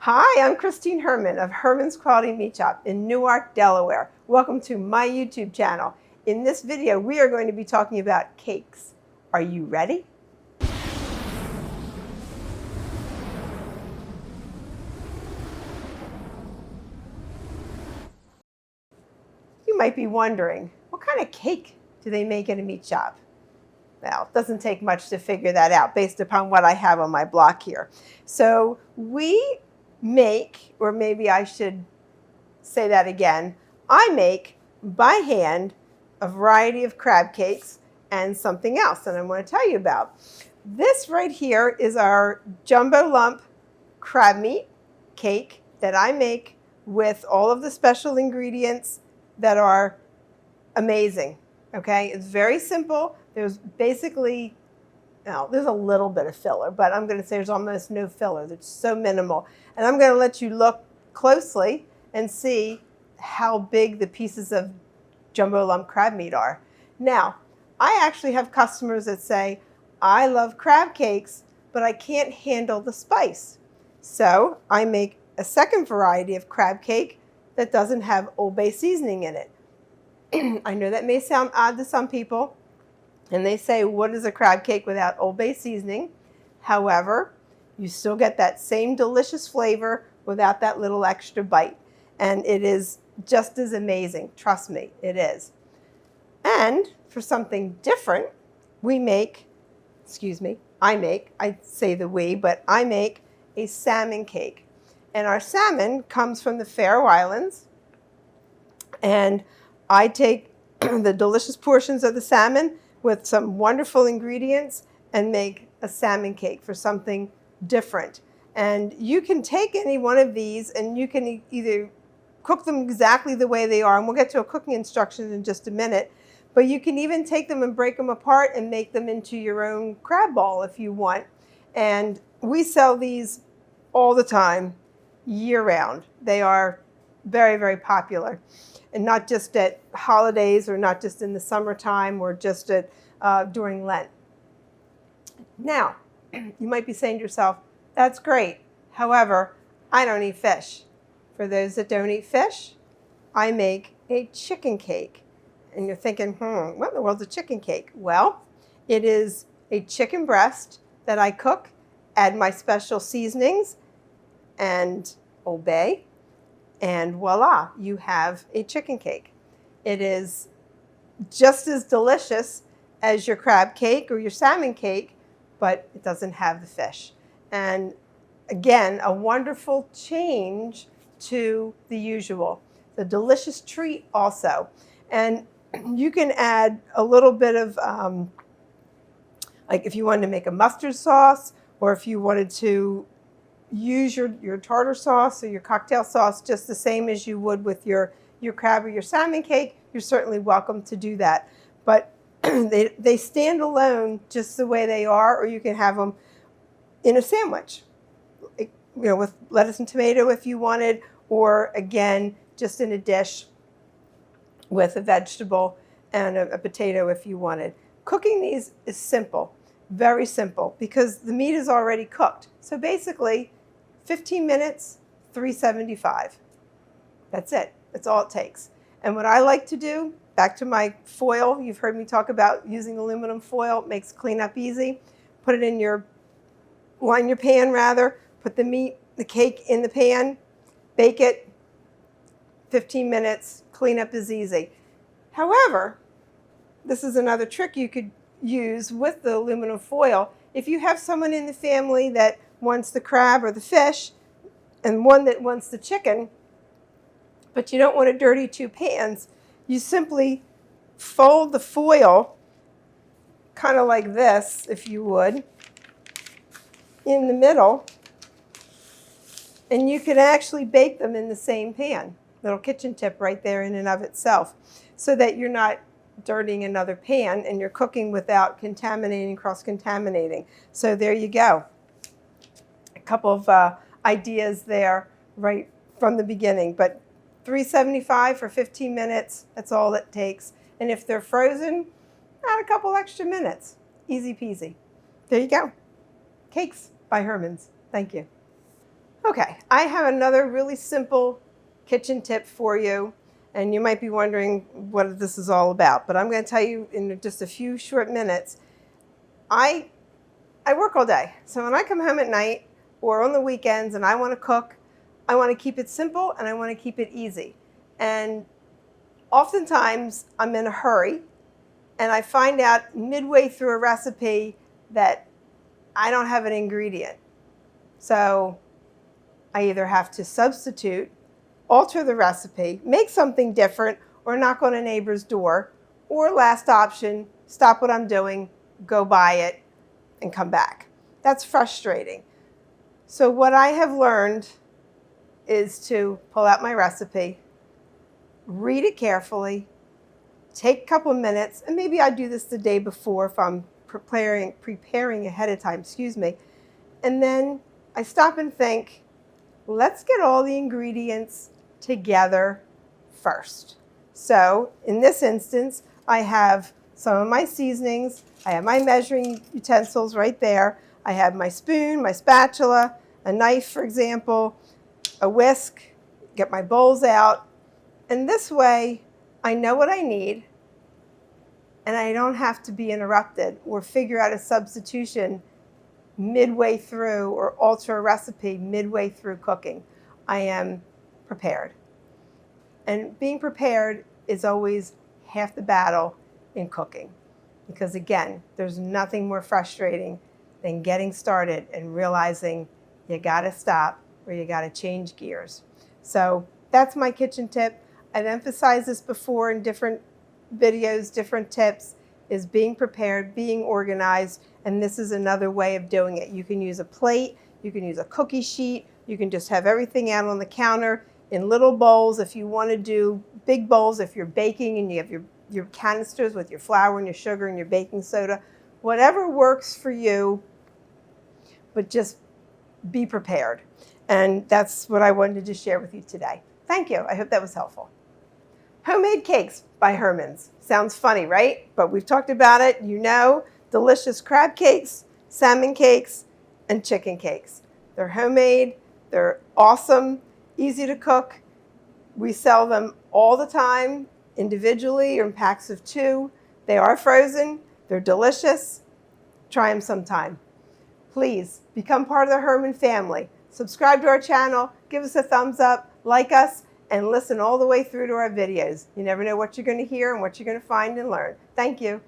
Hi, I'm Christine Herman of Herman's Quality Meat Shop in Newark, Delaware. Welcome to my YouTube channel. In this video, we are going to be talking about cakes. Are you ready? You might be wondering, what kind of cake do they make in a meat shop? Well, it doesn't take much to figure that out based upon what I have on my block here. So we make, or maybe I should say that again, I make by hand a variety of crab cakes and something else that I want to tell you about. This right here is our jumbo lump crab meat cake that I make with all of the special ingredients that are amazing. Okay, it's very simple. There's basically, now there's a little bit of filler, but I'm going to say there's almost no filler. It's so minimal. And I'm going to let you look closely and see how big the pieces of jumbo lump crab meat are. Now, I actually have customers that say, I love crab cakes, but I can't handle the spice. So I make a second variety of crab cake that doesn't have Old Bay seasoning in it. I know that may sound odd to some people, and they say, what is a crab cake without Old Bay seasoning? However, you still get that same delicious flavor without that little extra bite. And it is just as amazing. Trust me, it is. And for something different, I say the we, but I make a salmon cake. And our salmon comes from the Faroe Islands. And I take the delicious portions of the salmon with some wonderful ingredients and make a salmon cake for something different. And you can take any one of these and you can either cook them exactly the way they are, and we'll get to a cooking instructions in just a minute, but you can even take them and break them apart and make them into your own crab ball if you want. And we sell these all the time, year round. They are very, very popular. And not just at holidays or not just in the summertime or just at during Lent. Now, you might be saying to yourself, that's great. However, I don't eat fish. For those that don't eat fish, I make a chicken cake. And you're thinking, what in the world's a chicken cake? Well, it is a chicken breast that I cook, add my special seasonings and Old Bay, and voila, you have a chicken cake. It is just as delicious as your crab cake or your salmon cake, but it doesn't have the fish. And again, a wonderful change to the usual. The delicious treat also. And you can add a little bit of, like if you wanted to make a mustard sauce, or if you wanted to use your tartar sauce or your cocktail sauce just the same as you would with your crab or your salmon cake, you're certainly welcome to do that. But they stand alone just the way they are, or you can have them in a sandwich, with lettuce and tomato if you wanted, or again, just in a dish with a vegetable and a potato if you wanted. Cooking these is simple, very simple, because the meat is already cooked. So basically, 15 minutes, $3.75. That's it. That's all it takes. And what I like to do, back to my foil, you've heard me talk about using aluminum foil. It makes cleanup easy. Put it in line your pan rather, put the cake in the pan, bake it, 15 minutes, cleanup is easy. However, this is another trick you could use with the aluminum foil. If you have someone in the family that wants the crab or the fish and one that wants the chicken, but you don't want to dirty two pans, you simply fold the foil kind of like this, if you would, in the middle, and you can actually bake them in the same pan. Little kitchen tip right there in and of itself, so that you're not dirtying another pan and you're cooking without contaminating, cross-contaminating. So there you go. A couple of ideas there right from the beginning, but $3.75 for 15 minutes, that's all it takes. And if they're frozen, add a couple extra minutes. Easy peasy. There you go. Cakes by Herman's. Thank you. Okay, I have another really simple kitchen tip for you, and you might be wondering what this is all about, but I'm going to tell you in just a few short minutes. I work all day, so when I come home at night or on the weekends and I want to cook, I want to keep it simple and I want to keep it easy. And oftentimes I'm in a hurry and I find out midway through a recipe that I don't have an ingredient. So I either have to substitute, alter the recipe, make something different, or knock on a neighbor's door, or last option, stop what I'm doing, go buy it, and come back. That's frustrating. So what I have learned is to pull out my recipe, read it carefully, take a couple of minutes, and maybe I do this the day before if I'm preparing ahead of time, and then I stop and think, let's get all the ingredients together first. So in this instance, I have some of my seasonings. I have my measuring utensils right there. I have my spoon, my spatula, a knife, for example, a whisk, get my bowls out. And this way, I know what I need, and I don't have to be interrupted or figure out a substitution midway through or alter a recipe midway through cooking. I am prepared. And being prepared is always half the battle in cooking. Because again, there's nothing more frustrating than getting started and realizing you gotta stop or you gotta change gears. So that's my kitchen tip. I've emphasized this before in different videos, different tips, is being prepared, being organized, and this is another way of doing it. You can use a plate, you can use a cookie sheet, you can just have everything out on the counter in little bowls. If you want to do big bowls, if you're baking and you have your canisters with your flour and your sugar and your baking soda, whatever works for you, but just be prepared. And that's what I wanted to share with you today. Thank you. I hope that was helpful. Homemade cakes by Herman's. Sounds funny, right? But we've talked about it. You know, delicious crab cakes, salmon cakes, and chicken cakes. They're homemade. They're awesome, easy to cook. We sell them all the time, individually or in packs of 2. They are frozen. They're delicious. Try them sometime. Please become part of the Herman family. Subscribe to our channel, give us a thumbs up, like us, and listen all the way through to our videos. You never know what you're going to hear and what you're going to find and learn. Thank you.